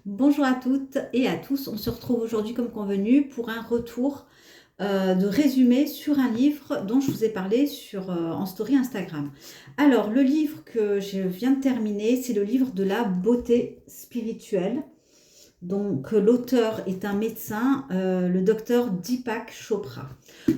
Bonjour à toutes et à tous, on se retrouve aujourd'hui comme convenu pour un retour de résumé sur un livre dont je vous ai parlé en story Instagram. Alors le livre que je viens de terminer, c'est le livre de la beauté spirituelle. Donc l'auteur est un médecin, le docteur Deepak Chopra.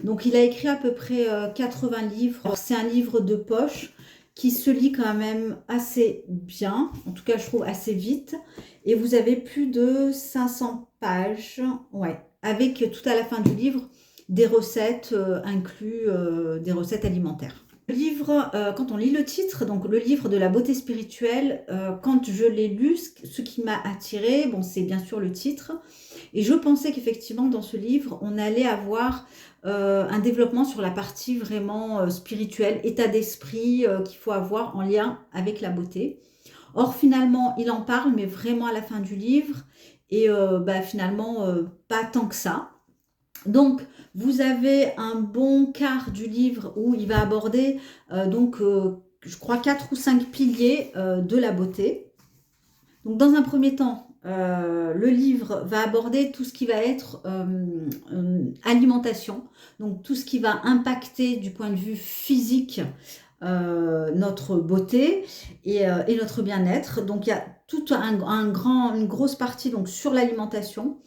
Donc il a écrit à peu près 80 livres. C'est un livre de poche qui se lit quand même assez bien, en tout cas je trouve assez vite. Et vous avez plus de 500 pages, ouais, avec tout à la fin du livre des recettes inclus, des recettes alimentaires. Le livre, quand on lit le titre, donc le livre de la beauté spirituelle, quand je l'ai lu, ce qui m'a attiré, bon, c'est bien sûr le titre. Et je pensais qu'effectivement, dans ce livre, on allait avoir un développement sur la partie vraiment spirituelle, état d'esprit qu'il faut avoir en lien avec la beauté. Or, finalement, il en parle, mais vraiment à la fin du livre. Et finalement, pas tant que ça. Donc, vous avez un bon quart du livre où il va aborder, je crois, 4 ou 5 piliers de la beauté. Donc, dans un premier temps, le livre va aborder tout ce qui va être alimentation, donc tout ce qui va impacter du point de vue physique notre beauté et notre bien-être. Donc, il y a toute une grosse partie donc, sur l'alimentation.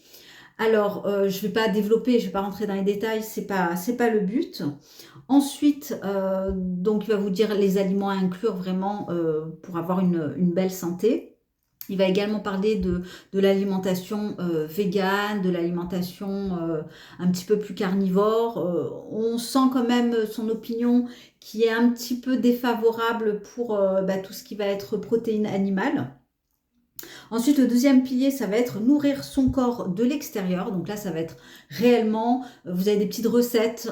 Alors, je ne vais pas développer, je ne vais pas rentrer dans les détails, c'est pas le but. Ensuite, donc, il va vous dire les aliments à inclure vraiment pour avoir une belle santé. Il va également parler de l'alimentation végane, de l'alimentation un petit peu plus carnivore. On sent quand même son opinion qui est un petit peu défavorable pour tout ce qui va être protéines animales. Ensuite, le deuxième pilier, ça va être nourrir son corps de l'extérieur. Donc là, ça va être réellement, vous avez des petites recettes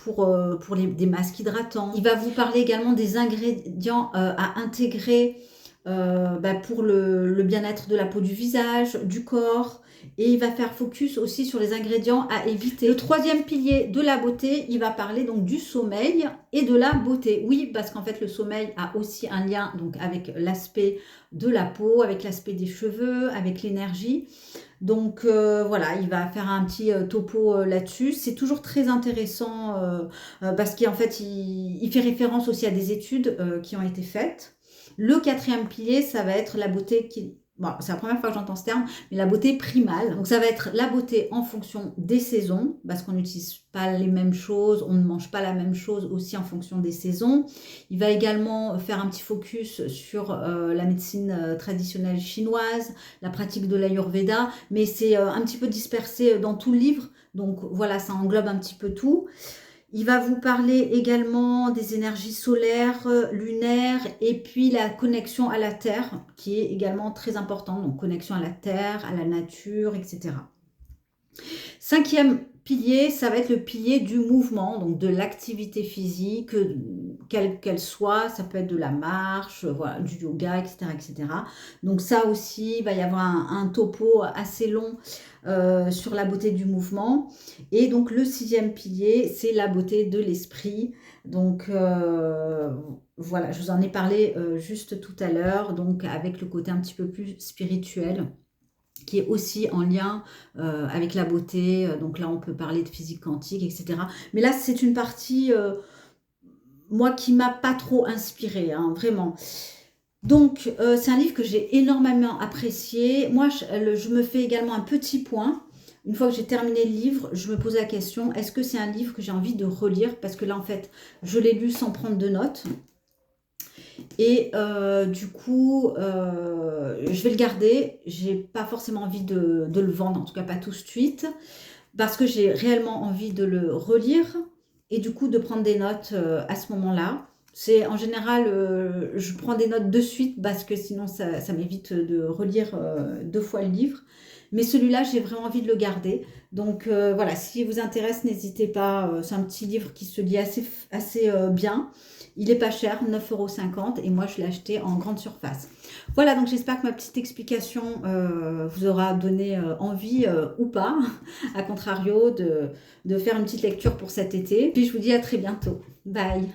pour des masques hydratants. Il va vous parler également des ingrédients à intégrer pour le bien-être de la peau du visage, du corps. Et il va faire focus aussi sur les ingrédients à éviter. Le troisième pilier de la beauté, il va parler donc du sommeil et de la beauté. Oui, parce qu'en fait, le sommeil a aussi un lien donc, avec l'aspect de la peau, avec l'aspect des cheveux, avec l'énergie. Donc voilà, il va faire un petit topo là-dessus. C'est toujours très intéressant parce qu'en fait, il fait référence aussi à des études qui ont été faites. Le quatrième pilier, ça va être la beauté qui... Bon, c'est la première fois que j'entends ce terme, mais la beauté primale. Donc ça va être la beauté en fonction des saisons, parce qu'on n'utilise pas les mêmes choses, on ne mange pas la même chose aussi en fonction des saisons. Il va également faire un petit focus sur la médecine traditionnelle chinoise, la pratique de l'Ayurveda, mais c'est un petit peu dispersé dans tout le livre. Donc voilà, ça englobe un petit peu tout. Il va vous parler également des énergies solaires, lunaires et puis la connexion à la Terre qui est également très importante. Donc connexion à la Terre, à la nature, etc. Cinquième pilier, ça va être le pilier du mouvement, donc de l'activité physique, quelle qu'elle soit. Ça peut être de la marche, voilà, du yoga, etc., etc. Donc ça aussi, il va y avoir un topo assez long sur la beauté du mouvement. Et donc le sixième pilier, c'est la beauté de l'esprit. Donc voilà, je vous en ai parlé juste tout à l'heure, donc avec le côté un petit peu plus spirituel qui est aussi en lien avec la beauté. Donc là, on peut parler de physique quantique, etc. Mais là, c'est une partie, moi, qui m'a pas trop inspirée, hein, vraiment. Donc, c'est un livre que j'ai énormément apprécié. Moi, je me fais également un petit point. Une fois que j'ai terminé le livre, je me pose la question, est-ce que c'est un livre que j'ai envie de relire? Parce que là, en fait, je l'ai lu sans prendre de notes. Et du coup, je vais le garder. J'ai pas forcément envie de le vendre, en tout cas pas tout de suite, parce que j'ai réellement envie de le relire et du coup de prendre des notes à ce moment-là. C'est en général, je prends des notes de suite parce que sinon ça m'évite de relire 2 fois le livre. Mais celui-là, j'ai vraiment envie de le garder. Donc voilà, s'il vous intéresse, n'hésitez pas. C'est un petit livre qui se lit assez bien. Il est pas cher, 9,50 € et moi je l'ai acheté en grande surface. Voilà, donc j'espère que ma petite explication vous aura donné envie ou pas, à contrario de faire une petite lecture pour cet été. Puis je vous dis à très bientôt. Bye!